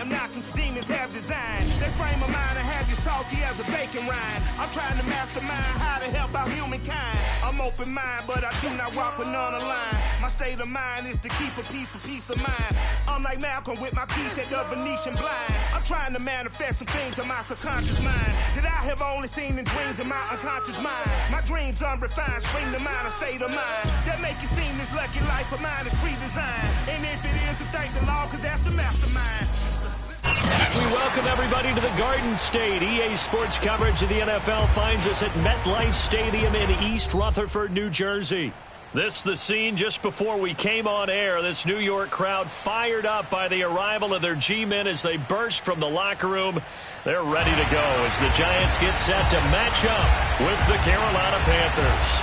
am knocking demons have designed. They frame of mind and have you salty as a bacon rind. I'm trying to mastermind how to help out humankind. I'm open mind, but I do not walk with none aligned. My state of mind is to keep a peace for peace of mind. I'm like Malcolm with my piece at the Venetian blinds. I'm trying to manifest some things in my subconscious mind that I have only seen in dreams in my unconscious mind. My dreams unrefined, spring to mind, a state of mind that make it seem this lucky life of mine is pre-designed. And if it is, to thank the Lord, cause that's the mastermind. We welcome everybody to the Garden State. EA Sports coverage of the NFL finds us at MetLife Stadium in East Rutherford, New Jersey. This the scene just before we came on air. This New York crowd fired up by the arrival of their G-men as they burst from the locker room. They're ready to go as the Giants get set to match up with the Carolina Panthers.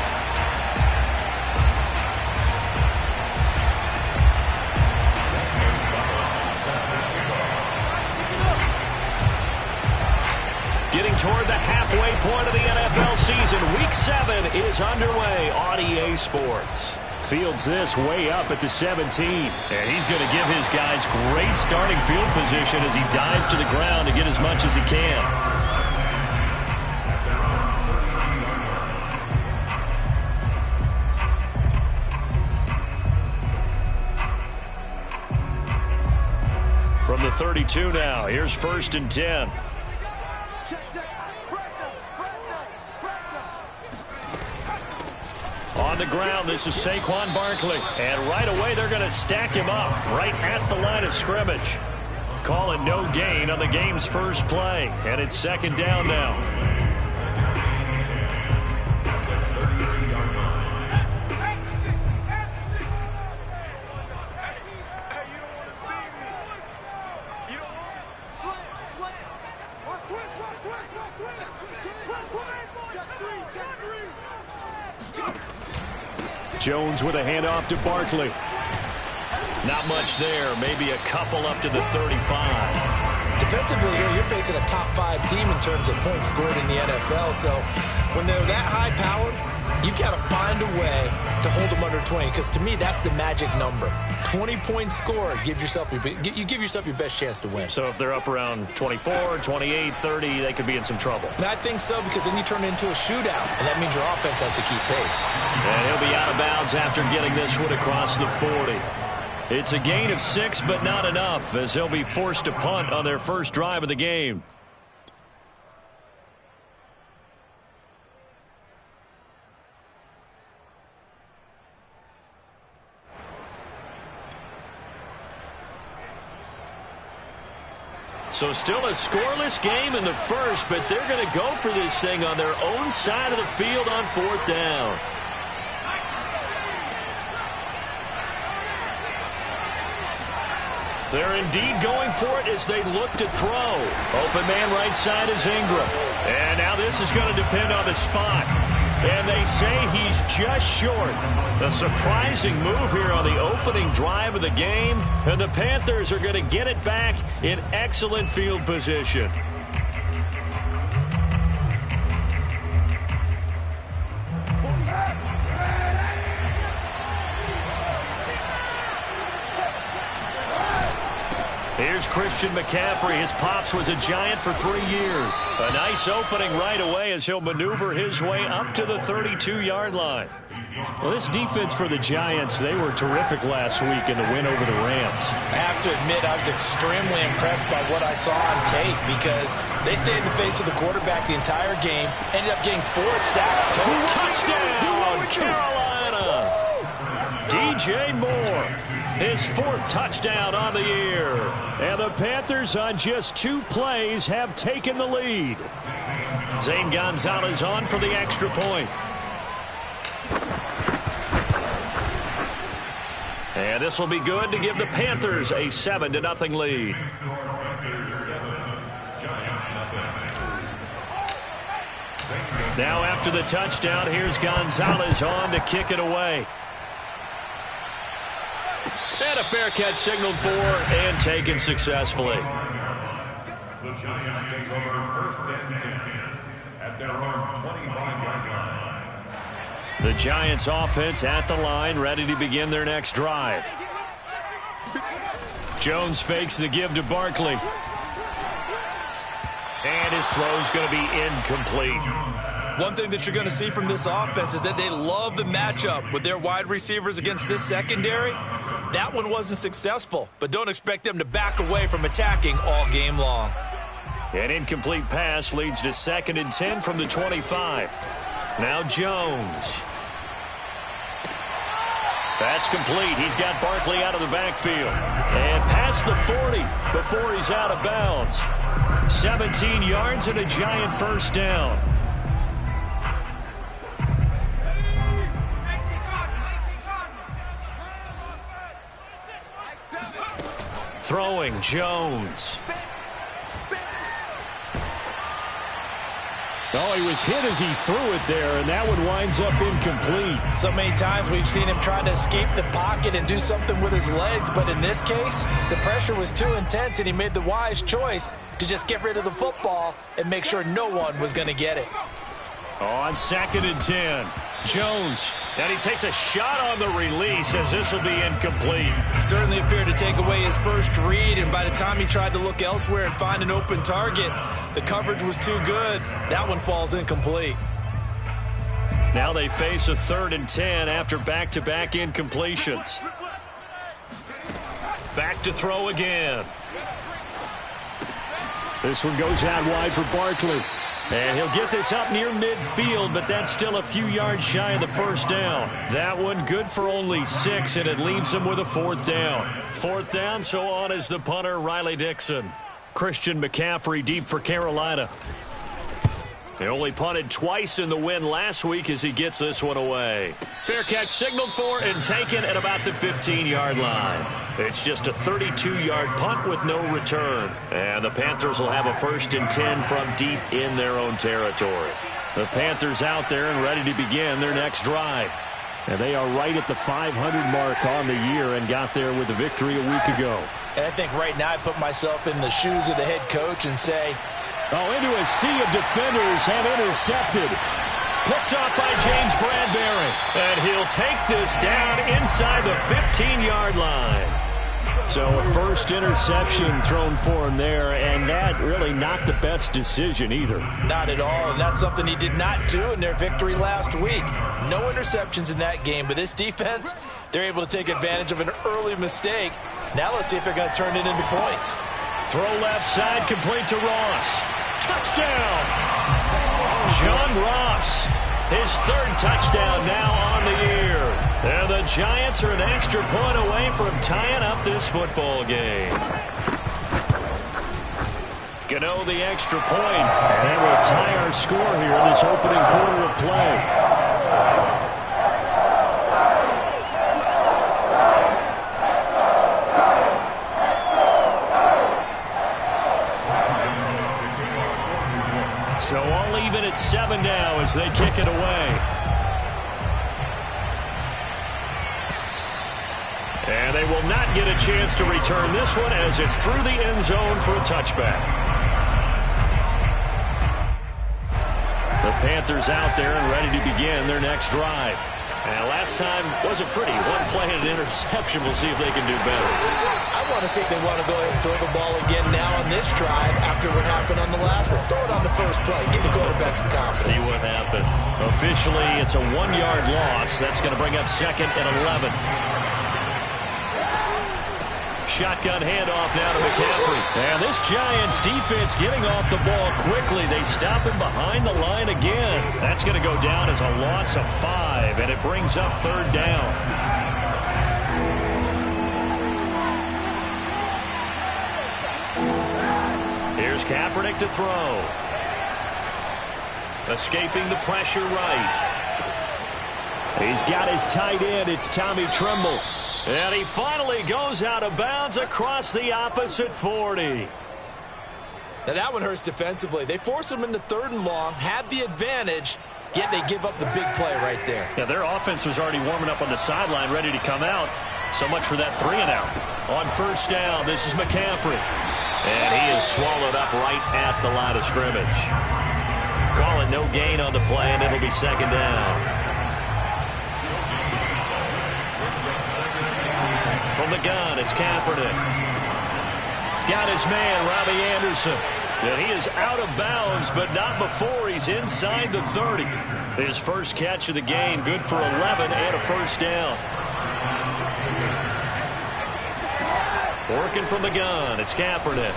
Getting toward the halfway point of the NFL season, Week 7 is underway on EA Sports. Fields this way up at the 17. And he's going to give his guys great starting field position as he dives to the ground to get as much as he can. From the 32 now, here's 1st and 10. On the ground, this is Saquon Barkley. And right away, they're going to stack him up right at the line of scrimmage. Calling no gain on the game's first play. And it's 2nd down now. Jones with a handoff to Barkley. Not much there. Maybe a couple up to the 35. Defensively here, you're facing a top 5 team in terms of points scored in the NFL. So when they're that high-powered, you've got to find a way to hold them under 20. Because to me, that's the magic number. 20-point score, you give yourself your best chance to win. So if they're up around 24, 28, 30, they could be in some trouble. I think so, because then you turn it into a shootout, and that means your offense has to keep pace. And he'll be out of bounds after getting this one across the 40. It's a gain of 6, but not enough, as they'll be forced to punt on their first drive of the game. So still a scoreless game in the first, but they're going to go for this thing on their own side of the field on 4th down. They're indeed going for it as they look to throw. Open man right side is Ingram. And now this is going to depend on the spot. And they say he's just short. A surprising move here on the opening drive of the game. And the Panthers are going to get it back in excellent field position. Here's Christian McCaffrey. His pops was a Giant for 3 years. A nice opening right away as he'll maneuver his way up to the 32-yard line. Well, this defense for the Giants, they were terrific last week in the win over the Rams. I have to admit, I was extremely impressed by what I saw on tape because they stayed in the face of the quarterback the entire game, ended up getting 4 sacks total. Touchdown, Carolina! DJ Moore, his 4th touchdown on the year. And the Panthers on just 2 plays have taken the lead. Zane Gonzalez on for the extra point. And this will be good to give the Panthers a 7-0 lead. Now after the touchdown, here's Gonzalez on to kick it away. And a fair catch signaled for and taken successfully. The Giants take over 1st and 10 at their own 25-yard line. The Giants offense at the line, ready to begin their next drive. Jones fakes the give to Barkley. And his throw's going to be incomplete. One thing that you're going to see from this offense is that they love the matchup with their wide receivers against this secondary. That one wasn't successful, but don't expect them to back away from attacking all game long. An incomplete pass leads to 2nd and 10 from the 25. Now Jones. That's complete. He's got Barkley out of the backfield. And past the 40 before he's out of bounds. 17 yards and a Giant first down. Throwing Jones. Oh, he was hit as he threw it there, and that one winds up incomplete. So many times we've seen him trying to escape the pocket and do something with his legs, but in this case, the pressure was too intense, and he made the wise choice to just get rid of the football and make sure no one was going to get it. On 2nd and 10, Jones. And he takes a shot on the release as this will be incomplete. Certainly appeared to take away his first read, and by the time he tried to look elsewhere and find an open target, the coverage was too good. That one falls incomplete. Now they face a 3rd and 10 after back-to-back incompletions. Back to throw again. This one goes out wide for Barkley. And he'll get this up near midfield, but that's still a few yards shy of the first down. That one good for only 6, and it leaves him with a 4th down. 4th down, so on is the punter, Riley Dixon. Christian McCaffrey deep for Carolina. He only punted twice in the win last week as he gets this one away. Fair catch signaled for and taken at about the 15-yard line. It's just a 32-yard punt with no return. And the Panthers will have a 1st and 10 from deep in their own territory. The Panthers out there and ready to begin their next drive. And they are right at the 500 mark on the year and got there with a victory a week ago. And I think right now I put myself in the shoes of the head coach and say, oh, into a sea of defenders and intercepted. Picked off by James Bradbury. And he'll take this down inside the 15-yard line. So a first interception thrown for him there, and that really not the best decision either. Not at all, and that's something he did not do in their victory last week. No interceptions in that game, but this defense, they're able to take advantage of an early mistake. Now let's see if they're going to turn it into points. Throw left side, complete to Ross. Touchdown! John Ross, his 3rd touchdown now on the year. And the Giants are an extra point away from tying up this football game. Gano the extra point. And that will tie our score here in this opening quarter of play. So all even at 7 now as they kick it away. And they will not get a chance to return this one as it's through the end zone for a touchback. The Panthers out there and ready to begin their next drive. And last time wasn't pretty. One play and an interception. We'll see if they can do better. I want to see if they want to go ahead and throw the ball again now on this drive after what happened on the last one. Throw it on the first play. Give the quarterback some confidence. See what happens. Officially, it's a 1-yard loss. That's going to bring up 2nd and 11. Shotgun handoff now to McCaffrey. And this Giants defense getting off the ball quickly. They stop him behind the line again. That's going to go down as a loss of 5, and it brings up 3rd down. Here's Kaepernick to throw. Escaping the pressure right. He's got his tight end. It's Tommy Tremble. And he finally goes out of bounds across the opposite 40. Now that one hurts defensively. They force him into 3rd and long, had the advantage, yet they give up the big play right there. Yeah, their offense was already warming up on the sideline, ready to come out. So much for that 3 and out. On 1st down, this is McCaffrey. And he is swallowed up right at the line of scrimmage. Call it no gain on the play, and it'll be 2nd down. From the gun, it's Kaepernick. got his man, Robbie Anderson. And he is out of bounds, but not before he's inside the 30. His first catch of the game, good for 11 and a first down. Working from the gun, it's Kaepernick.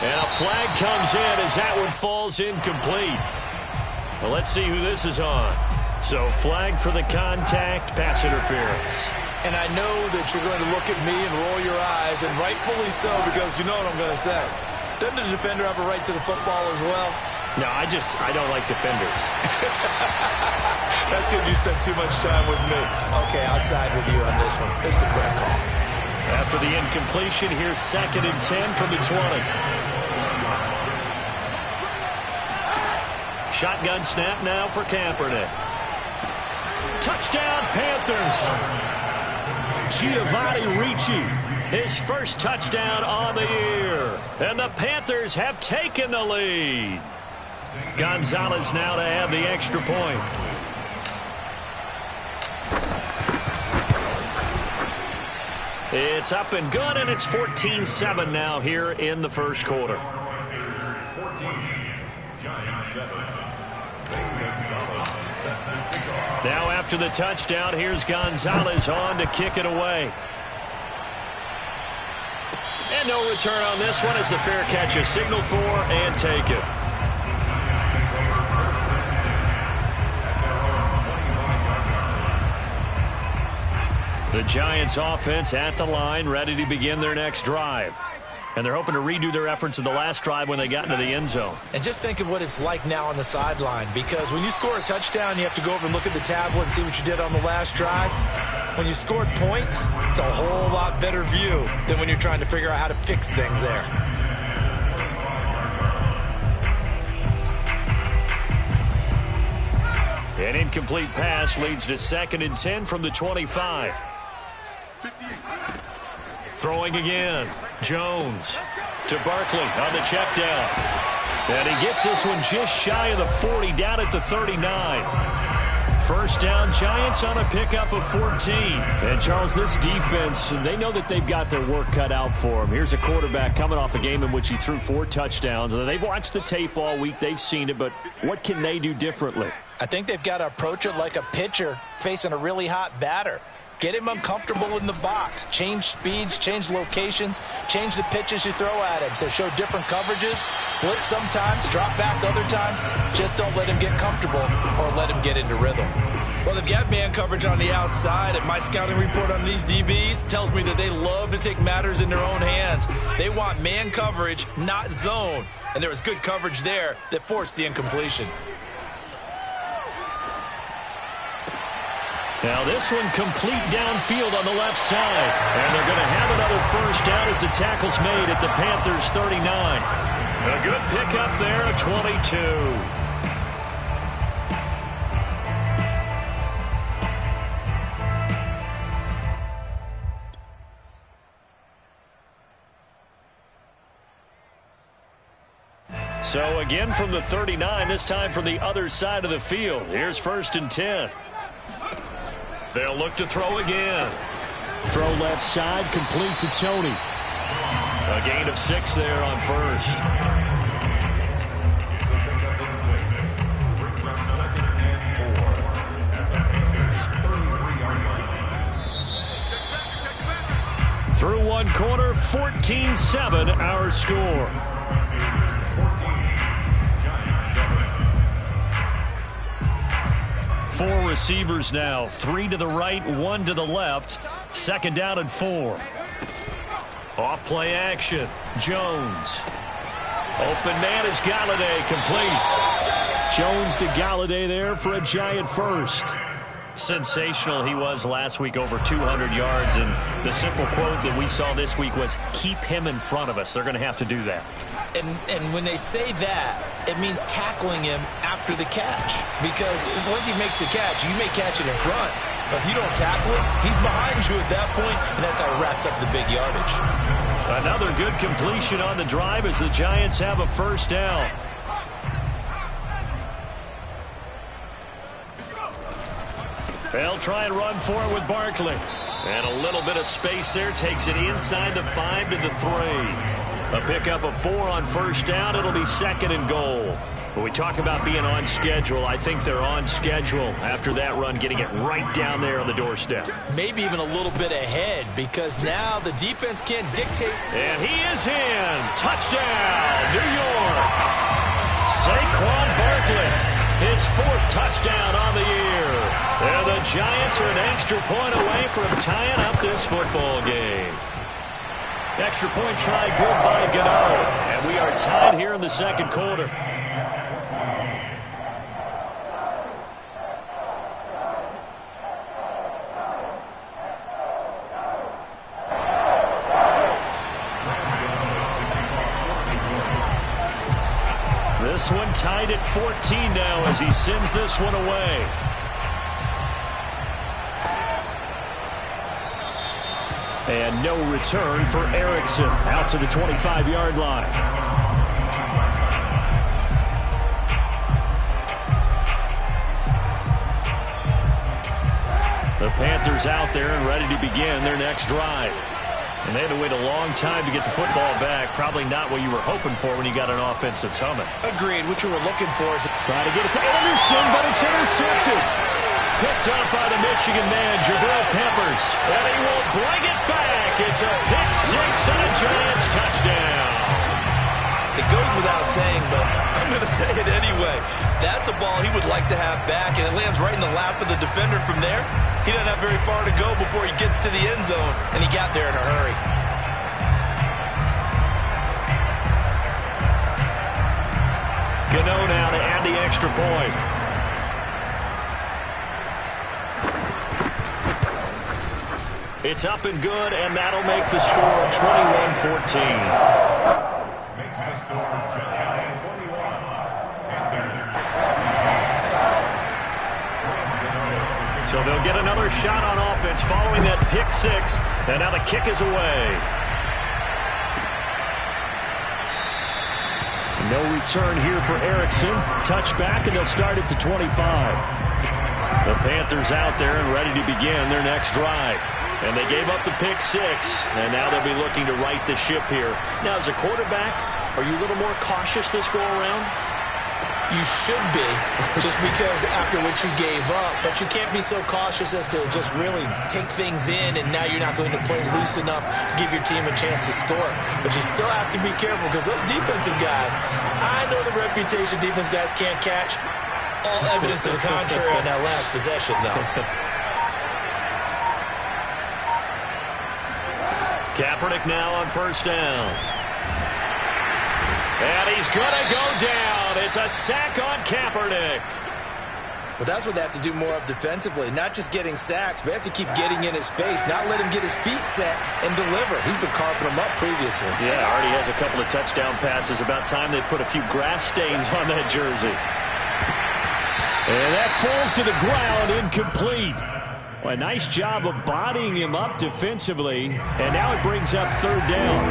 And a flag comes in as that one falls incomplete. Well, let's see who this is on. So flag for the contact, pass interference. And I know that you're going to look at me and roll your eyes, and rightfully so, because you know what I'm going to say. Doesn't the defender have a right to the football as well? No, I don't like defenders. That's because you spent too much time with me. Okay, I'll side with you on this one. It's the correct call. After the incompletion, here's 2nd and 10 from the 20. Shotgun snap now for Kaepernick. Touchdown, Panthers. Giovanni Ricci, his first touchdown on the year. And the Panthers have taken the lead. Gonzalez now to add the extra point. It's up and good, and it's 14-7 now here in the first quarter. 14, Giants 7. Now after the touchdown, here's Gonzalez on to kick it away. And no return on this one as the fair catch is signaled for and taken. The Giants offense at the line, ready to begin their next drive. And they're hoping to redo their efforts in the last drive when they got into the end zone. And just think of what it's like now on the sideline, because when you score a touchdown, you have to go over and look at the tablet and see what you did on the last drive. When you scored points, it's a whole lot better view than when you're trying to figure out how to fix things there. An incomplete pass leads to 2nd and 10 from the 25. Throwing again. Jones to Barkley on the check down. And he gets this one just shy of the 40, down at the 39. First down, Giants on a pickup of 14. And, Charles, this defense, they know that they've got their work cut out for them. Here's a quarterback coming off a game in which he threw 4 touchdowns. They've watched the tape all week. They've seen it, but what can they do differently? I think they've got to approach it like a pitcher facing a really hot batter. Get him uncomfortable in the box. Change speeds, change locations, change the pitches you throw at him. So show different coverages, blitz sometimes, drop back other times. Just don't let him get comfortable or let him get into rhythm. Well, they've got man coverage on the outside, and my scouting report on these DBs tells me that they love to take matters in their own hands. They want man coverage, not zone. And there was good coverage there that forced the incompletion. Now this one complete downfield on the left side. And they're going to have another first down as the tackle's made at the Panthers' 39. A good pickup there, a 22. So again from the 39, this time from the other side of the field. Here's 1st and 10. They'll look to throw again. Throw left side, complete to Tony. A gain of 6 there on first. It's a pickup of 6. Brings up 2nd and 4 at the Panthers' 33-yard line. Through one quarter, 14-7 our score. 4 receivers now, 3 to the right, 1 to the left. 2nd down and 4. Off play action. Jones. Open man is Galladay, complete. Jones to Galladay there for a Giant first. Sensational he was last week, over 200 yards. And the simple quote that we saw this week was, keep him in front of us. They're going to have to do that. And when they say that, it means tackling him after the catch. Because once he makes the catch, you may catch it in front. But if you don't tackle him, he's behind you at that point, and that's how he racks up the big yardage. Another good completion on the drive as the Giants have a first down. They'll try and run for it with Barkley. And a little bit of space there takes it inside the 5 to the 3. A pickup of 4 on first down. It'll be 2nd and goal. When we talk about being on schedule, I think they're on schedule after that run, getting it right down there on the doorstep. Maybe even a little bit ahead, because now the defense can't dictate. And he is in. Touchdown, New York. Saquon Barkley, his 4th touchdown on the year. And the Giants are an extra point away from tying up this football game. Extra point try good by Gano. And we are tied here in the 2nd quarter. This one tied at 14 now as he sends this one away. And no return for Erickson out to the 25-yard line. The Panthers out there and ready to begin their next drive. And they had to wait a long time to get the football back. Probably not what you were hoping for when you got an offense that's humming. Agreed. What you were looking for is trying to get it to Anderson, but it's intercepted. Picked up by the Michigan man, Jabril Peppers. And he will bring it back. It's a pick 6 and a Giants touchdown. It goes without saying, but I'm going to say it anyway. That's a ball he would like to have back, and it lands right in the lap of the defender from there. He doesn't have very far to go before he gets to the end zone, and he got there in a hurry. Gano now to add the extra point. It's up and good, and that'll make the score 21-14. Makes the score Giants 21. Panthers. So they'll get another shot on offense following that pick 6, and now the kick is away. No return here for Erickson. Touchback, and they'll start at the 25. The Panthers out there and ready to begin their next drive. And they gave up the pick 6, and now they'll be looking to right the ship here. Now, as a quarterback, are you a little more cautious this go-around? You should be, just because after what you gave up, but you can't be so cautious as to just really take things in, and now you're not going to play loose enough to give your team a chance to score. But you still have to be careful, because those defensive guys, I know the reputation defense guys can't catch. All evidence to the contrary on that last possession, though. Kaepernick now on first down. And he's going to go down. It's a sack on Kaepernick. Well, that's what they have to do more of defensively. Not just getting sacks, but they have to keep getting in his face, not let him get his feet set and deliver. He's been carving them up previously. Yeah, already has a couple of touchdown passes. About time they put a few grass stains on that jersey. And that falls to the ground, incomplete. Well, a nice job of bodying him up defensively. And now it brings up 3rd down.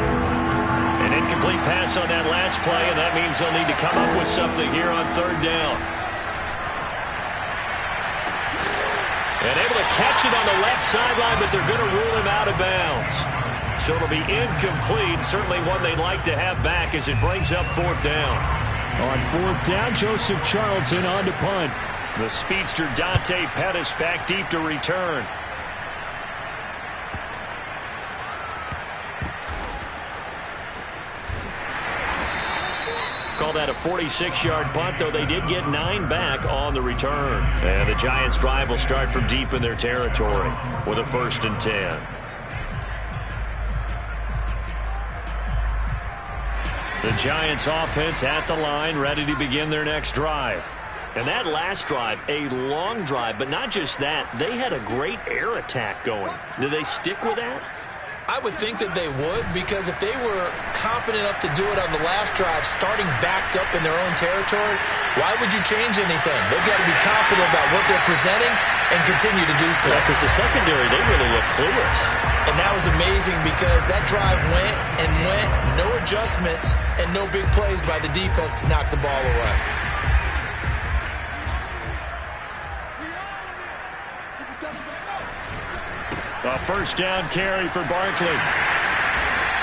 An incomplete pass on that last play, and that means they'll need to come up with something here on 3rd down. And able to catch it on the left sideline, but they're going to rule him out of bounds. So it'll be incomplete. Certainly one they'd like to have back as it brings up 4th down. On 4th down, Joseph Charlton on to punt. The speedster Dante Pettis back deep to return. Call that a 46-yard punt, though they did get 9 back on the return. And the Giants' drive will start from deep in their territory with a 1st and 10. The Giants' offense at the line, ready to begin their next drive. And that last drive, a long drive, but not just that. They had a great air attack going. Do they stick with that? I would think that they would, because if they were confident enough to do it on the last drive, starting backed up in their own territory, why would you change anything? They've got to be confident about what they're presenting and continue to do so. Yeah, because the secondary, they really look clueless. And that was amazing, because that drive went and went, no adjustments, and no big plays by the defense to knock the ball away. A 1st down carry for Barkley.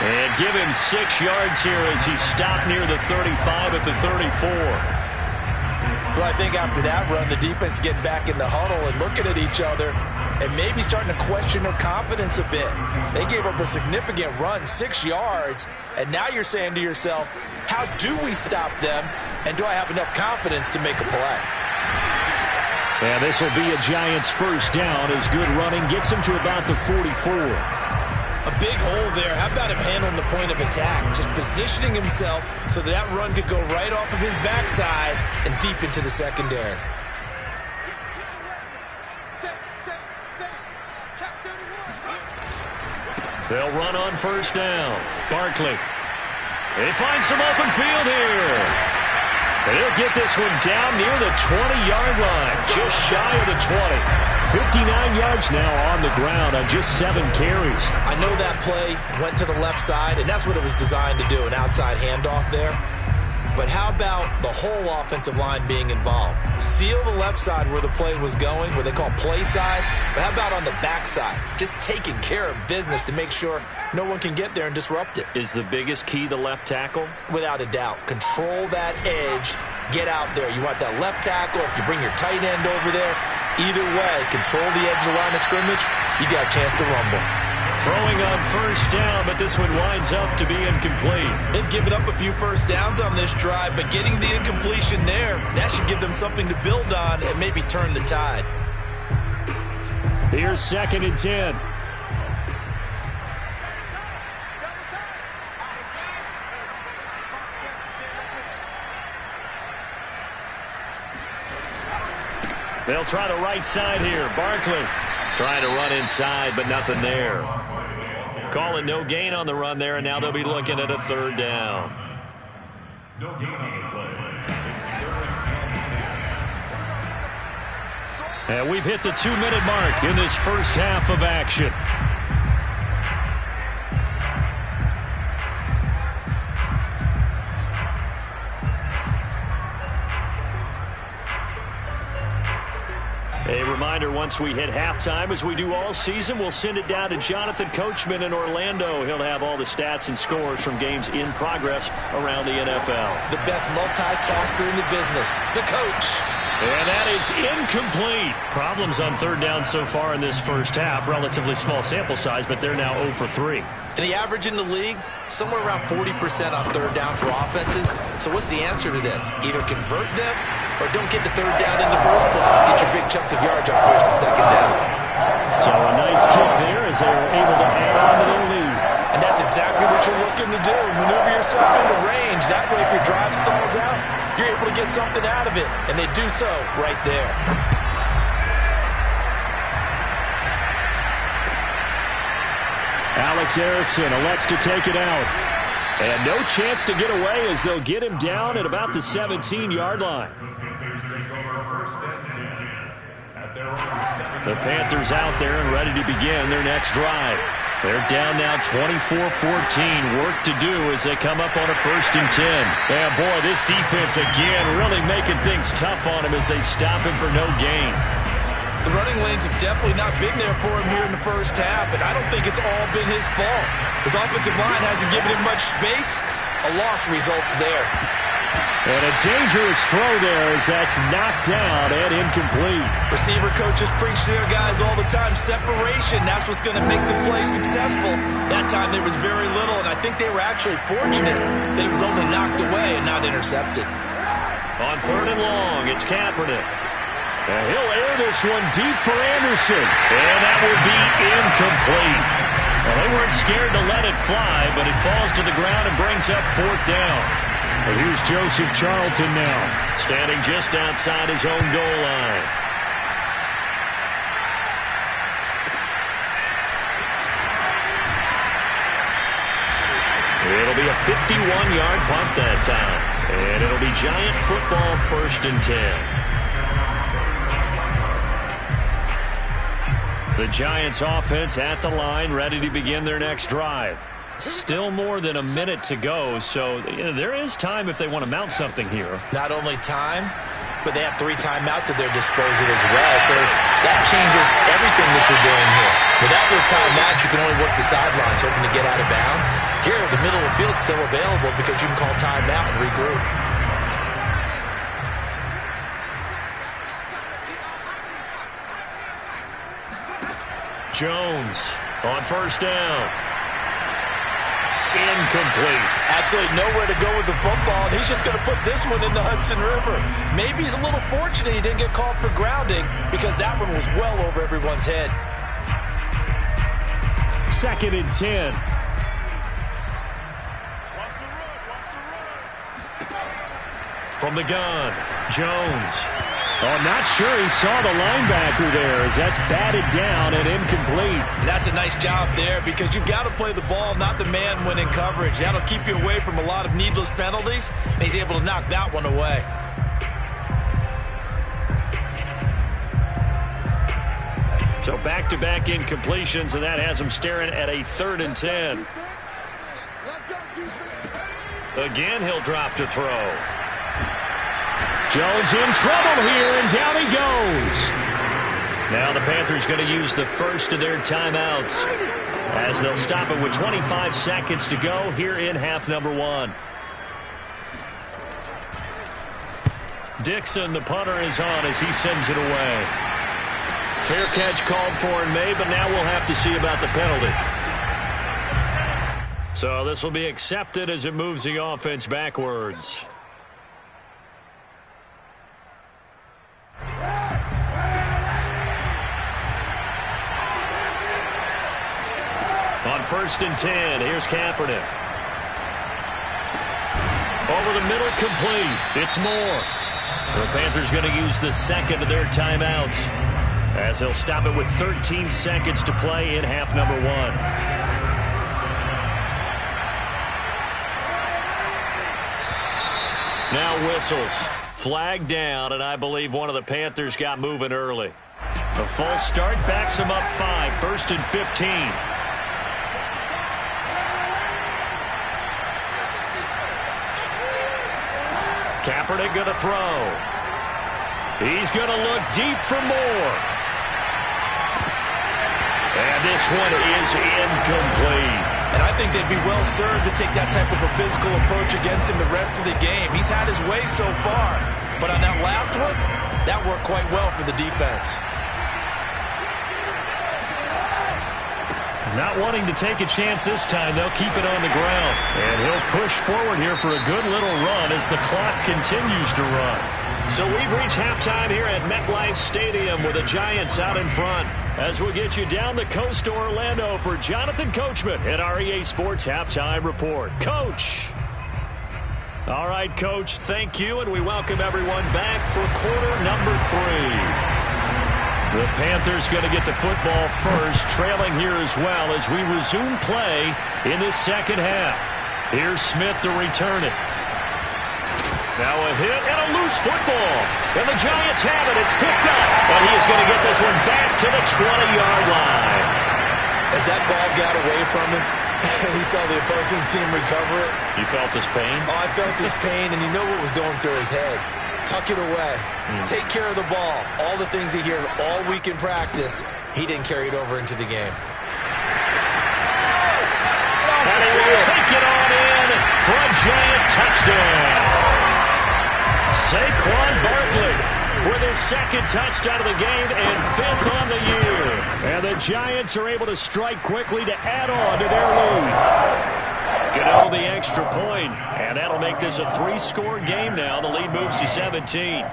And give him 6 yards here as he stopped near the 35 at the 34. Well, I think after that run, the defense getting back in the huddle and looking at each other and maybe starting to question their confidence a bit. They gave up a significant run, 6 yards, and now you're saying to yourself, how do we stop them, and do I have enough confidence to make a play? And this will be a Giants first down as good running gets him to about the 44. A big hole there. How about him handling the point of attack? Just positioning himself so that run could go right off of his backside and deep into the secondary. They'll run on first down. Barkley. They find some open field here. They'll get this one down near the 20-yard line, just shy of the 20. 59 yards now on the ground on just 7 carries. I know that play went to the left side, and that's what it was designed to do, an outside handoff there. But how about the whole offensive line being involved? Seal the left side where the play was going, where they call play side. But how about on the back side? Just taking care of business to make sure no one can get there and disrupt it. Is the biggest key the left tackle? Without a doubt. Control that edge. Get out there. You want that left tackle. If you bring your tight end over there, either way, control the edge of the line of scrimmage, you got a chance to rumble. Throwing on first down, but this one winds up to be incomplete. They've given up a few first downs on this drive, but getting the incompletion there, that should give them something to build on and maybe turn the tide. Here's 2nd and 10. They'll try the right side here. Barkley trying to run inside, but nothing there. Calling no gain on the run there, and now they'll be looking at a 3rd down. No gain on the play. It's 3rd and 10. And we've hit the 2-minute mark in this first half of action. A reminder, once we hit halftime, as we do all season, we'll send it down to Jonathan Coachman in Orlando. He'll have all the stats and scores from games in progress around the NFL. The best multitasker in the business, the coach. And that is incomplete. Problems on 3rd down so far in this first half. Relatively small sample size, but they're now 0 for 3. And the average in the league, somewhere around 40% on 3rd down for offenses. So what's the answer to this? Either convert them or don't get the 3rd down in the first place. Get your big chunks of yards on 1st and 2nd down. So a nice kick there as they are able to add on to their lead. And that's exactly what you're looking to do. Maneuver yourself into range. That way, if your drive stalls out, you're able to get something out of it. And they do so right there. Alex Erickson elects to take it out. And no chance to get away as they'll get him down at about the 17-yard line. The Panthers out there and ready to begin their next drive. They're down now 24-14. Work to do as they come up on a 1st and 10. And boy, this defense again really making things tough on him as they stop him for no gain. The running lanes have definitely not been there for him here in the first half, and I don't think it's all been his fault. His offensive line hasn't given him much space. A loss results there. And a dangerous throw there as that's knocked down and incomplete. Receiver coaches preach to their guys all the time. Separation, that's what's going to make the play successful. That time there was very little, and I think they were actually fortunate that it was only knocked away and not intercepted. On 3rd and long, it's Kaepernick. And he'll air this one deep for Anderson. And that will be incomplete. Well, they weren't scared to let it fly, but it falls to the ground and brings up 4th down. And here's Joseph Charlton now, standing just outside his own goal line. It'll be a 51-yard punt that time. And it'll be Giant football 1st and 10. The Giants offense at the line, ready to begin their next drive. Still more than a minute to go, so there is time if they want to mount something here. Not only time, but they have 3 timeouts at their disposal as well, so that changes everything that you're doing here. Without those timeouts, you can only work the sidelines, hoping to get out of bounds. Here, the middle of the field's still available because you can call timeout and regroup. Jones on first down. Incomplete. Absolutely nowhere to go with the football, and he's just going to put this one in the Hudson River. Maybe he's a little fortunate he didn't get called for grounding because that one was well over everyone's head. 2nd and 10. From the gun, Jones. Oh, not sure he saw the linebacker there as that's batted down and incomplete. That's a nice job there because you've got to play the ball, not the man when in coverage. That'll keep you away from a lot of needless penalties, and he's able to knock that one away. So back-to-back incompletions, and that has him staring at a 3rd and 10. Again, he'll drop to throw. Jones in trouble here, and down he goes. Now the Panthers going to use the first of their timeouts as they'll stop it with 25 seconds to go here in half number 1. Dixon, the punter, is on as he sends it away. Fair catch called for and made, but now we'll have to see about the penalty. So this will be accepted as it moves the offense backwards. On 1st and 10, here's Kaepernick. Over the middle, complete. It's Moore. The Panthers going to use the second of their timeouts as they'll stop it with 13 seconds to play in half number 1. Now whistles. Flag down, and I believe one of the Panthers got moving early. A false start backs them up 5, 1st and 15. Kaepernick going to throw. He's going to look deep for more. And this one is incomplete. And I think they'd be well served to take that type of a physical approach against him the rest of the game. He's had his way so far. But on that last one, that worked quite well for the defense. Not wanting to take a chance this time, they'll keep it on the ground. And he'll push forward here for a good little run as the clock continues to run. So we've reached halftime here at MetLife Stadium with the Giants out in front. As we'll get you down the coast to Orlando for Jonathan Coachman at our EA Sports Halftime Report. Coach. All right, Coach, thank you, and we welcome everyone back for quarter number 3. The Panthers going to get the football first, trailing here as well as we resume play in the second half. Here's Smith to return it. Now a hit and a loose football. And the Giants have it. It's picked up. And he is going to get this one back to the 20-yard line. As that ball got away from him, and he saw the opposing team recover it. You felt his pain? Oh, I felt his pain, and you know what was going through his head. Tuck it away. Take care of the ball. All the things he hears all week in practice, he didn't carry it over into the game. And he will take it on in for a Giant touchdown. Saquon Barkley with his second touchdown of the game and 5th on the year. And the Giants are able to strike quickly to add on to their lead. Gano the extra point, and that'll make this a 3-score game now. The lead moves to 17.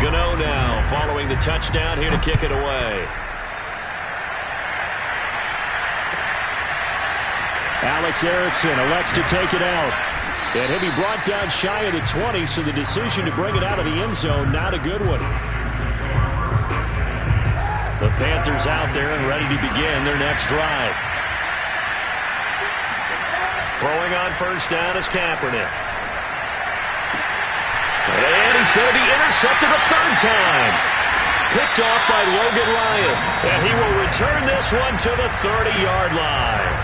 Gano now following the touchdown here to kick it away. Alex Erickson elects to take it out. And he'll be brought down shy of the 20, so the decision to bring it out of the end zone, not a good one. The Panthers out there and ready to begin their next drive. Throwing on first down is Kaepernick. And he's going to be intercepted a 3rd time. Picked off by Logan Ryan. And he will return this one to the 30-yard line.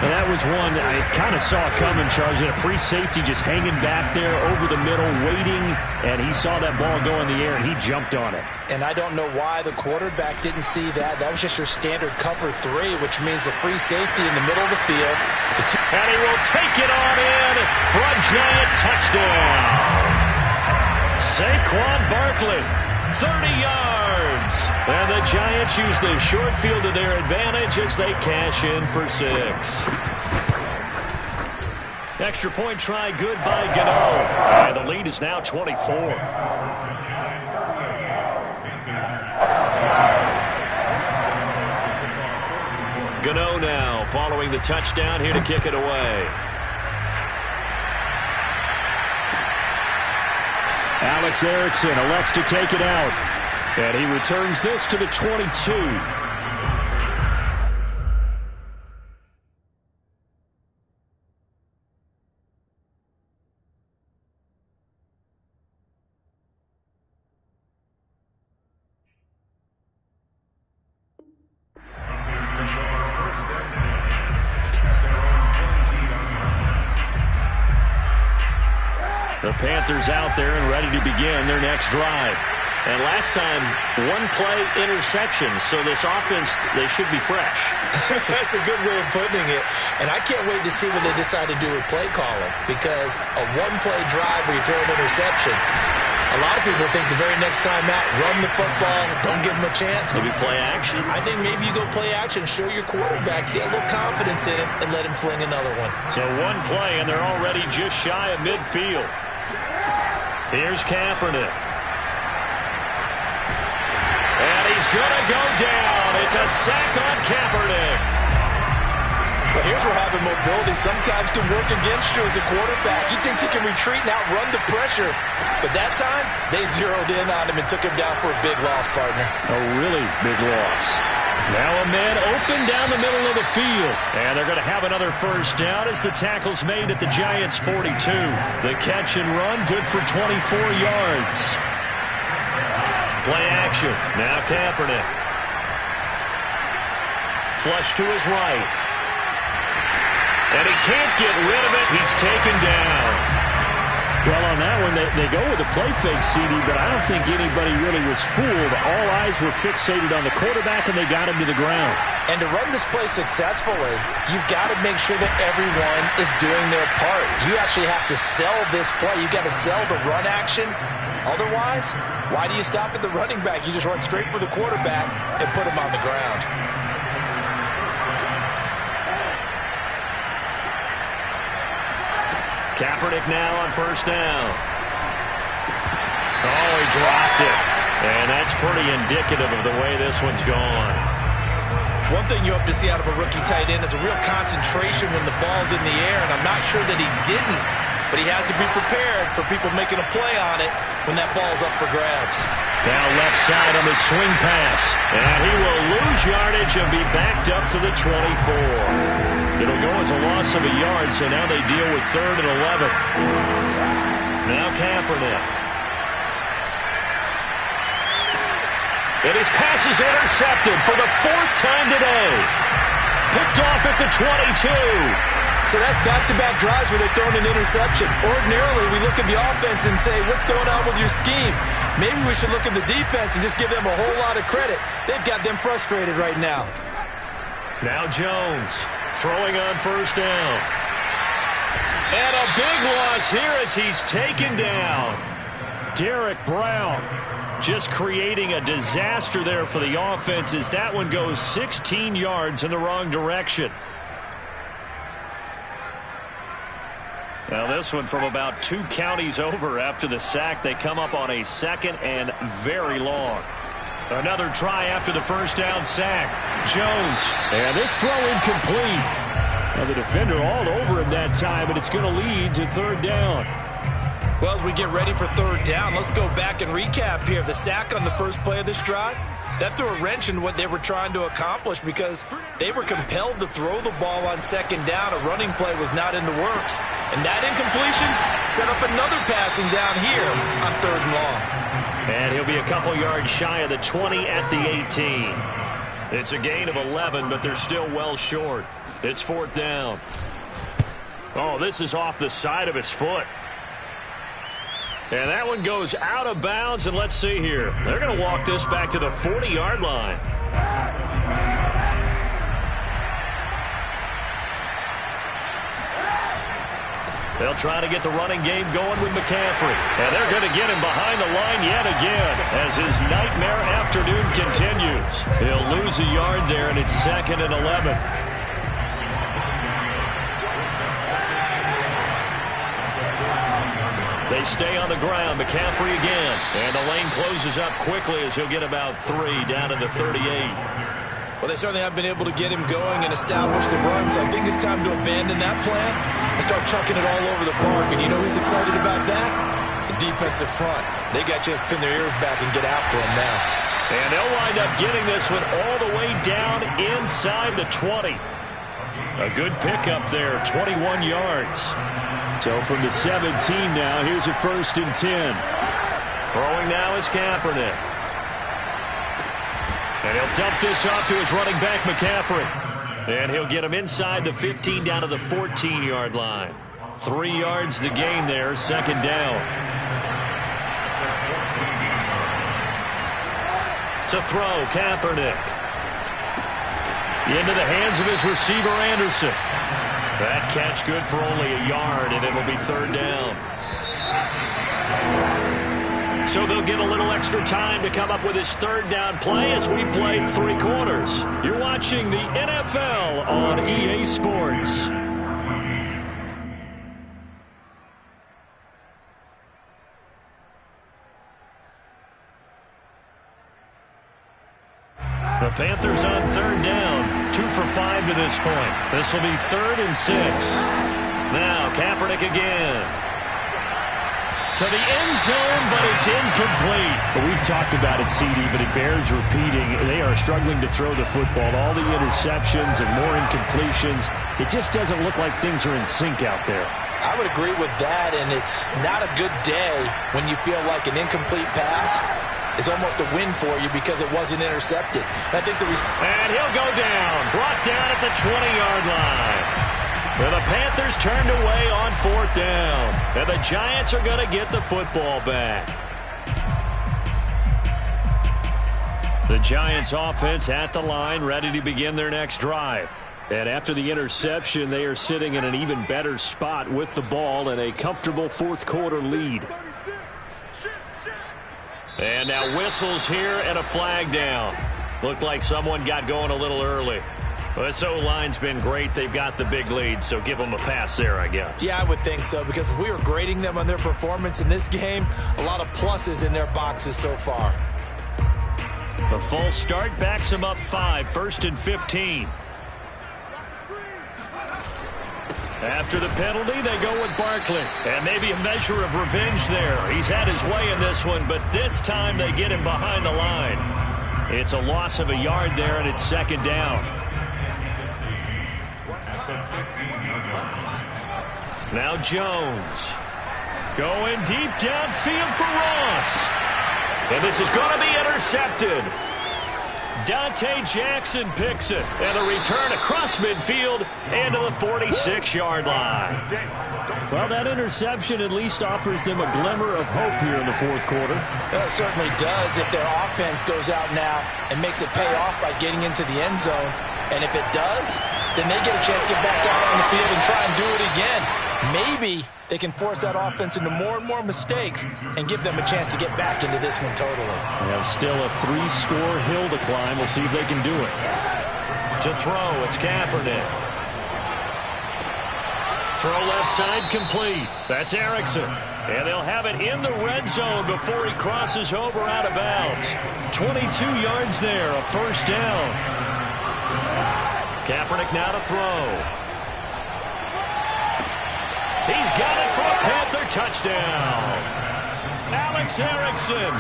And that was one that I kind of saw coming, Charles. He had a free safety just hanging back there over the middle, waiting, and he saw that ball go in the air, and he jumped on it. And I don't know why the quarterback didn't see that. That was just your standard cover 3, which means the free safety in the middle of the field. And he will take it on in for a Giant touchdown. Saquon Barkley, 30 yards. And the Giants use the short field to their advantage as they cash in for 6. Extra point try good by Gano. And the lead is now 24. Gano now following the touchdown here to kick it away. Alex Erickson elects to take it out. And he returns this to the 22. The Panthers out there and ready to begin their next drive. And last time, one play interception. So this offense, they should be fresh. That's a good way of putting it. And I can't wait to see what they decide to do with play calling. Because a one-play drive where you throw an interception, a lot of people think the very next time out, run the football, don't give them a chance. Maybe play action. I think maybe you go play action, show your quarterback, get a little confidence in it, and let him fling another one. So one play, and they're already just shy of midfield. Here's Kaepernick. And he's going to go down. It's a sack on Kaepernick. Well, here's where having mobility sometimes can work against you as a quarterback. He thinks he can retreat and outrun the pressure. But that time, they zeroed in on him and took him down for a big loss, partner. A really big loss. Now a man open down the middle of the field. And they're going to have another first down as the tackle's made at the Giants' 42. The catch and run, good for 24 yards. Play action. Now Kaepernick. Flush to his right. And he can't get rid of it. He's taken down. Well, on that one, they go with a play fake, CD, but I don't think anybody really was fooled. All eyes were fixated on the quarterback, and they got him to the ground. And to run this play successfully, you've got to make sure that everyone is doing their part. You actually have to sell this play. You've got to sell the run action. Otherwise, why do you stop at the running back? You just run straight for the quarterback and put him on the ground. Kaepernick now on first down. Oh, he dropped it. And that's pretty indicative of the way this one's gone. One thing you hope to see out of a rookie tight end is a real concentration when the ball's in the air, and I'm not sure that he didn't, but he has to be prepared for people making a play on it when that ball's up for grabs. Now left side on the swing pass, and he will lose yardage and be backed up to the 24. It'll go as a loss of a yard, so now they deal with 3rd and 11. Now Kaepernick. And his pass is intercepted for the 4th time today. Picked off at the 22. So that's back-to-back drives where they've thrown an interception. Ordinarily, we look at the offense and say, what's going on with your scheme? Maybe we should look at the defense and just give them a whole lot of credit. They've got them frustrated right now. Now Jones throwing on first down. And a big loss here as he's taken down. Derek Brown just creating a disaster there for the offense as that one goes 16 yards in the wrong direction. Now this one from about 2 counties over after the sack. They come up on a 2nd and very long. Another try after the first down sack. Jones. And this throw incomplete. Now the defender all over him that time, and it's going to lead to 3rd down. Well, as we get ready for 3rd down, let's go back and recap here. The sack on the first play of this drive, that threw a wrench in what they were trying to accomplish because they were compelled to throw the ball on 2nd down. A running play was not in the works. And that incompletion set up another passing down here on 3rd and long. And he'll be a couple yards shy of the 20 at the 18. It's a gain of 11, but they're still well short. It's 4th down. Oh, this is off the side of his foot. And that one goes out of bounds, and let's see here. They're going to walk this back to the 40-yard line. They'll try to get the running game going with McCaffrey. And they're going to get him behind the line yet again as his nightmare afternoon continues. He'll lose a yard there, and it's 2nd and 11. They stay on the ground. McCaffrey again. And the lane closes up quickly as he'll get about 3 down to the 38. Well, they certainly have been able to get him going and establish the run, so I think it's time to abandon that plan and start chucking it all over the park. And you know who's excited about that? The defensive front. They got just pin their ears back and get after him now. And they'll wind up getting this one all the way down inside the 20. A good pickup there, 21 yards. So from the 17 now, here's a 1st and 10. Throwing now is Kaepernick. And he'll dump this off to his running back, McCaffrey. And he'll get him inside the 15 down to the 14-yard line. 3 yards the gain there, 2nd down. To throw, Kaepernick. Into the hands of his receiver, Anderson. That catch good for only a yard, and it'll be 3rd down. So they'll get a little extra time to come up with his 3rd down play as we played 3 quarters. You're watching the NFL on EA Sports. The Panthers on 3rd down. 2 for 5 to this point. This will be 3rd and 6. Now Kaepernick again. To the end zone, but it's incomplete. But we've talked about it, CD, but it bears repeating. They are struggling to throw the football. All the interceptions and more incompletions. It just doesn't look like things are in sync out there. I would agree with that, and it's not a good day when you feel like an incomplete pass is almost a win for you because it wasn't intercepted. I think and he'll go down. Brought down at the 20-yard line. And the Panthers turned away on 4th down. And the Giants are going to get the football back. The Giants offense at the line, ready to begin their next drive. And after the interception, they are sitting in an even better spot with the ball and a comfortable 4th quarter lead. And now whistles here and a flag down. Looked like someone got going a little early. Well, this O-line's been great. They've got the big lead, so give them a pass there, I guess. Yeah, I would think so, because if we were grading them on their performance in this game, a lot of pluses in their boxes so far. The full start backs them up 5, 1st and 15. After the penalty, they go with Barkley. And maybe a measure of revenge there. He's had his way in this one, but this time they get him behind the line. It's a loss of a yard there, and it's 2nd down. Now Jones. Going deep downfield for Ross. And this is going to be intercepted. Dante Jackson picks it. And a return across midfield into the 46-yard line. Well, that interception at least offers them a glimmer of hope here in the 4th quarter. Well, it certainly does if their offense goes out now and makes it pay off by getting into the end zone. And if it does, then they get a chance to get back out on the field and try and do it again. Maybe they can force that offense into more and more mistakes and give them a chance to get back into this one totally. They have still a 3-score hill to climb. We'll see if they can do it. To throw, it's Kaepernick. Throw left side complete. That's Erickson. And they'll have it in the red zone before he crosses over out of bounds. 22 yards there, a 1st down. Kaepernick now to throw. He's got it for a Panther touchdown. Alex Erickson,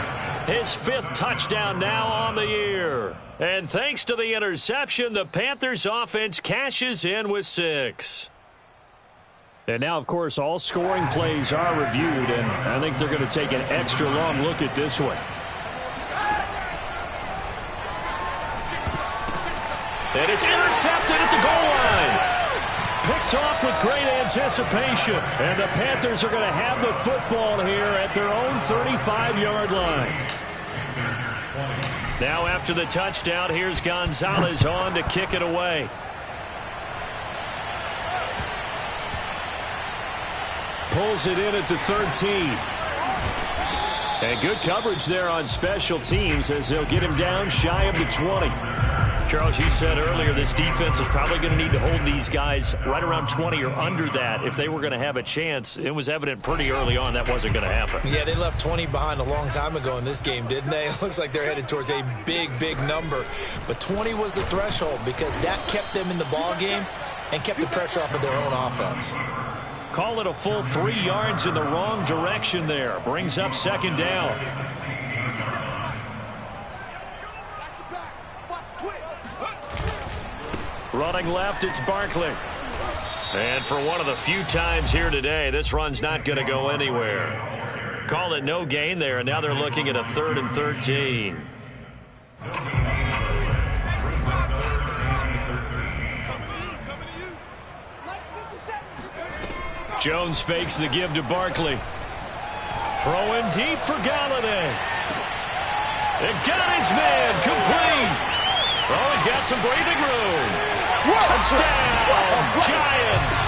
his 5th touchdown now on the year. And thanks to the interception, the Panthers offense cashes in with 6. And now, of course, all scoring plays are reviewed, and I think they're going to take an extra long look at this one. And it's intercepted at the goal line. Picked off with great anticipation. And the Panthers are going to have the football here at their own 35-yard line. Now after the touchdown, here's Gonzalez on to kick it away. Pulls it in at the 13. And good coverage there on special teams as they'll get him down shy of the 20. Charles, you said earlier this defense is probably going to need to hold these guys right around 20 or under that if they were going to have a chance. It was evident pretty early on that wasn't going to happen. Yeah, they left 20 behind a long time ago in this game, didn't they? It looks like they're headed towards a big, big number. But 20 was the threshold because that kept them in the ball game and kept the pressure off of their own offense. Call it a full 3 yards in the wrong direction there. Brings up second down. Running left, it's Barkley. And for one of the few times here today, this run's not going to go anywhere. Call it no gain there, and now they're looking at a 3rd and 13. Jones fakes the give to Barkley. Throwing deep for Galladay. It got his man complete. Oh, he's got some breathing room. Touchdown, Giants.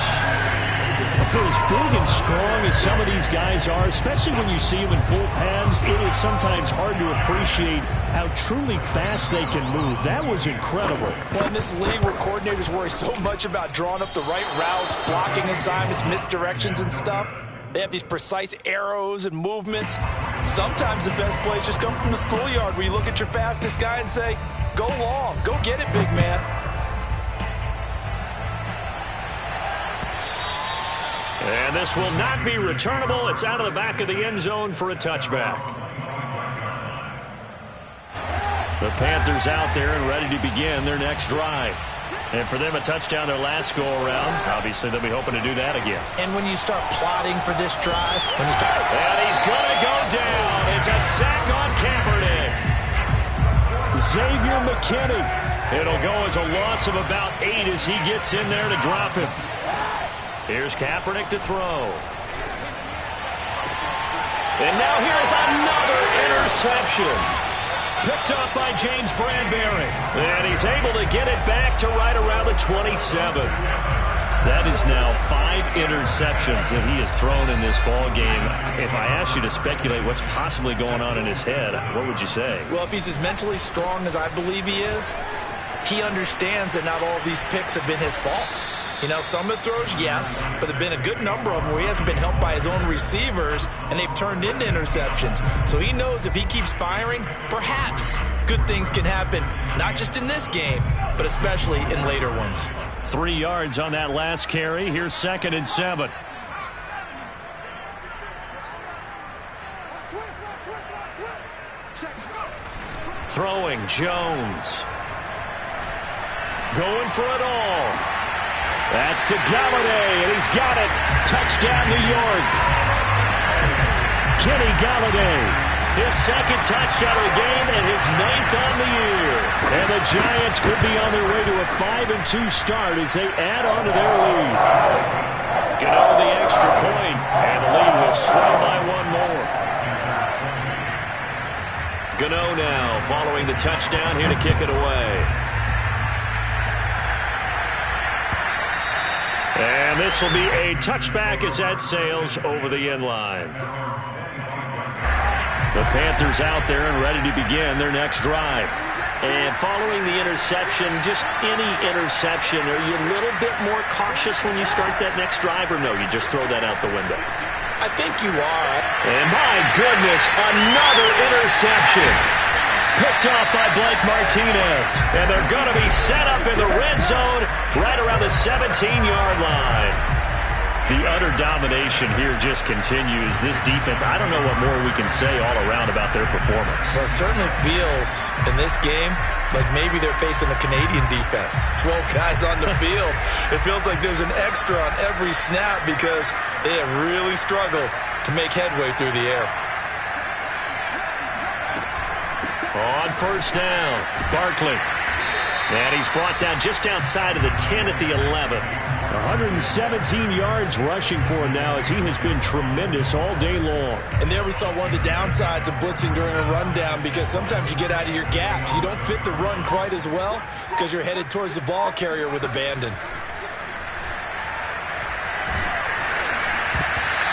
For as big and strong as some of these guys are, especially when you see them in full pads, it is sometimes hard to appreciate how truly fast they can move. That was incredible. Well, in this league where coordinators worry so much about drawing up the right routes, blocking assignments, misdirections and stuff, they have these precise arrows and movements. Sometimes the best plays just come from the schoolyard where you look at your fastest guy and say, go long, go get it, big man. And this will not be returnable. It's out of the back of the end zone for a touchback. The Panthers out there and ready to begin their next drive. And for them, a touchdown their last go-around. Obviously, they'll be hoping to do that again. And when you start plotting for this drive, when you start... And he's going to go down. It's a sack on Kaepernick. Xavier McKinney. It'll go as a loss of about 8 as he gets in there to drop him. Here's Kaepernick to throw. And now here's another interception. Picked up by James Bradbury. And he's able to get it back to right around the 27. That is now 5 interceptions that he has thrown in this ball game. If I asked you to speculate what's possibly going on in his head, what would you say? Well, if he's as mentally strong as I believe he is, he understands that not all of these picks have been his fault. You know, some of the throws, yes, but there have been a good number of them where he hasn't been helped by his own receivers, and they've turned into interceptions. So he knows if he keeps firing, perhaps good things can happen, not just in this game, but especially in later ones. 3 yards on that last carry. Here's 2nd and 7. Throwing, Jones. Going for it all. That's to Galladay, and he's got it. Touchdown, New York. Kenny Galladay, his 2nd touchdown of the game and his 9th on the year. And the Giants could be on their way to a 5-2 start as they add on to their lead. Gano the extra point, and the lead will swell by 1 more. Gano now following the touchdown here to kick it away. And this will be a touchback as that sails over the end line. The Panthers out there and ready to begin their next drive. And following the interception, just any interception, are you a little bit more cautious when you start that next drive, or no, you just throw that out the window? I think you are. And my goodness, another interception. Picked off by Blake Martinez. And they're going to be set up in the red zone right around the 17-yard line. The utter domination here just continues. This defense, I don't know what more we can say all around about their performance. Well, it certainly feels in this game like maybe they're facing a Canadian defense. 12 guys on the field. It feels like there's an extra on every snap because they have really struggled to make headway through the air. On first down, Barkley. And he's brought down just outside of the 10 at the 11. 117 yards rushing for him now, as he has been tremendous all day long. And there we saw one of the downsides of blitzing during a rundown, because sometimes you get out of your gaps. You don't fit the run quite as well because you're headed towards the ball carrier with abandon.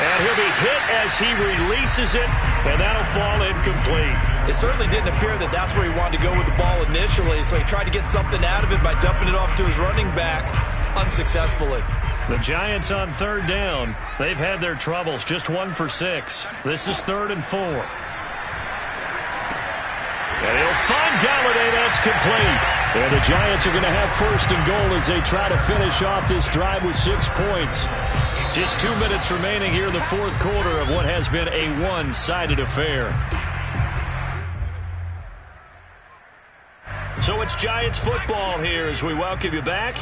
And he'll be hit as he releases it, and that'll fall incomplete. It certainly didn't appear that that's where he wanted to go with the ball initially, so he tried to get something out of it by dumping it off to his running back unsuccessfully. The Giants on third down. They've had their troubles, just 1 for 6. This is 3rd and 4. And he'll find Galladay. That's complete. And the Giants are going to have 1st and goal as they try to finish off this drive with 6 points. Just 2 minutes remaining here in the 4th quarter of what has been a one-sided affair. So it's Giants football here as we welcome you back.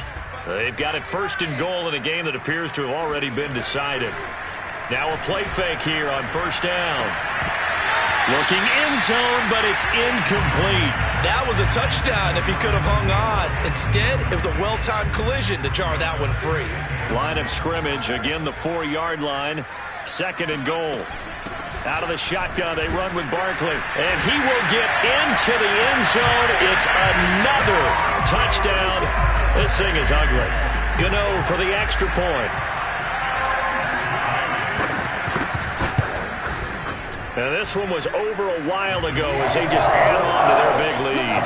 They've got it 1st and goal in a game that appears to have already been decided. Now a play fake here on 1st down. Looking end zone, but it's incomplete. That was a touchdown if he could have hung on. Instead, it was a well-timed collision to jar that one free. Line of scrimmage, again the 4-yard line. 2nd and goal. Out of the shotgun, they run with Barkley. And he will get into the end zone. It's another touchdown. This thing is ugly. Gano for the extra point. And this one was over a while ago as they just add on to their big lead.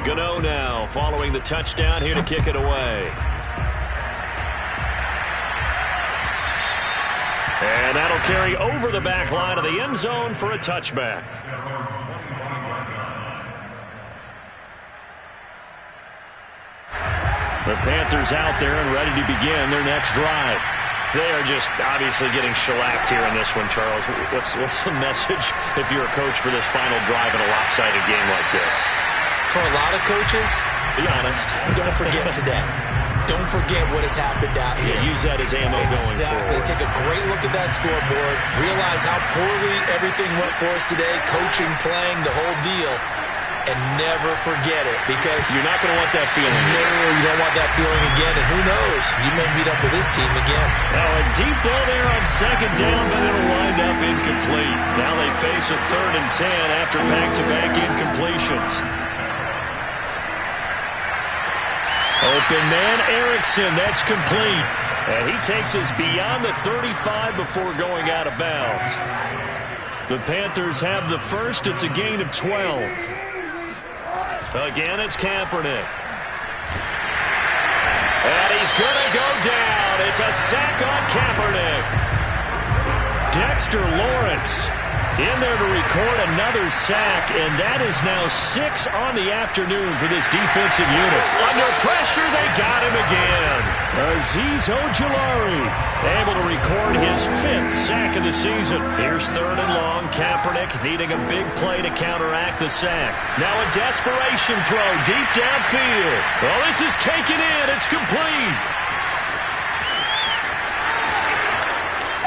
Gano now following the touchdown here to kick it away. And that'll carry over the back line of the end zone for a touchback. The Panthers out there and ready to begin their next drive. They are just obviously getting shellacked here in this one, Charles. What's the message if you're a coach for this final drive in a lopsided game like this? For a lot of coaches, be honest. Don't forget today. Don't forget what has happened out here. Yeah, use that as ammo going forward. Exactly. Take a great look at that scoreboard. Realize how poorly everything went for us today. Coaching, playing, the whole deal. And never forget it, because you're not going to want that feeling. No, you don't want that feeling again. And who knows? You may meet up with this team again. Now a deep ball there on 2nd down, but it'll wind up incomplete. Now they face a 3rd and 10 after back-to-back incompletions. Open man, Erickson. That's complete. And he takes us beyond the 35 before going out of bounds. The Panthers have the first. It's a gain of 12. Again, it's Kaepernick. And he's going to go down. It's a sack on Kaepernick. Dexter Lawrence in there to record another sack, and that is now 6 on the afternoon for this defensive unit. Under pressure, they got him again. Azeez Ojulari able to record his 5th sack of the season. Here's 3rd and long. Kaepernick needing a big play to counteract the sack. Now a desperation throw deep downfield. Well, this is taken in. It's complete.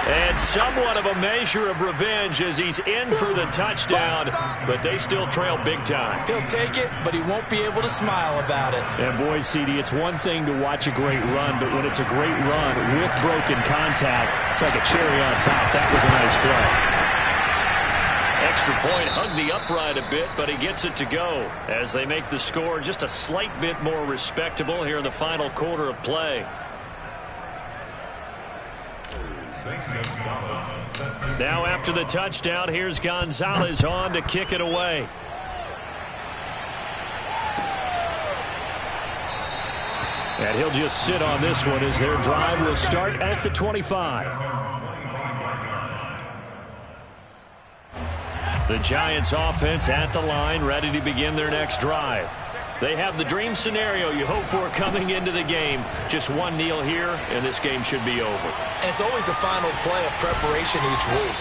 And somewhat of a measure of revenge as he's in for the touchdown, but they still trail big time. He'll take it, but he won't be able to smile about it. And boy, CD, it's one thing to watch a great run, but when it's a great run with broken contact, it's like a cherry on top. That was a nice play. Extra point, hugged the upright a bit, but he gets it to go as they make the score just a slight bit more respectable here in the final quarter of play. Now after the touchdown, here's Gonzalez on to kick it away. And he'll just sit on this one as their drive will start at the 25. The Giants offense at the line, ready to begin their next drive. They have the dream scenario you hope for coming into the game. Just one kneel here, and this game should be over. And it's always the final play of preparation each week.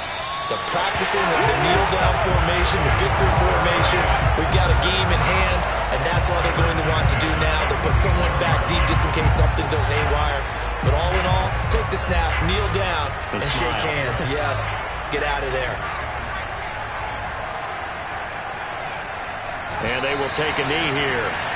The practicing of the kneel-down formation, the victory formation. We've got a game in hand. and that's all they're going to want to do now. They'll put someone back deep just in case something goes haywire. But all in all, take the snap, kneel down, and shake hands. Yes, get out of there. And they will take a knee here.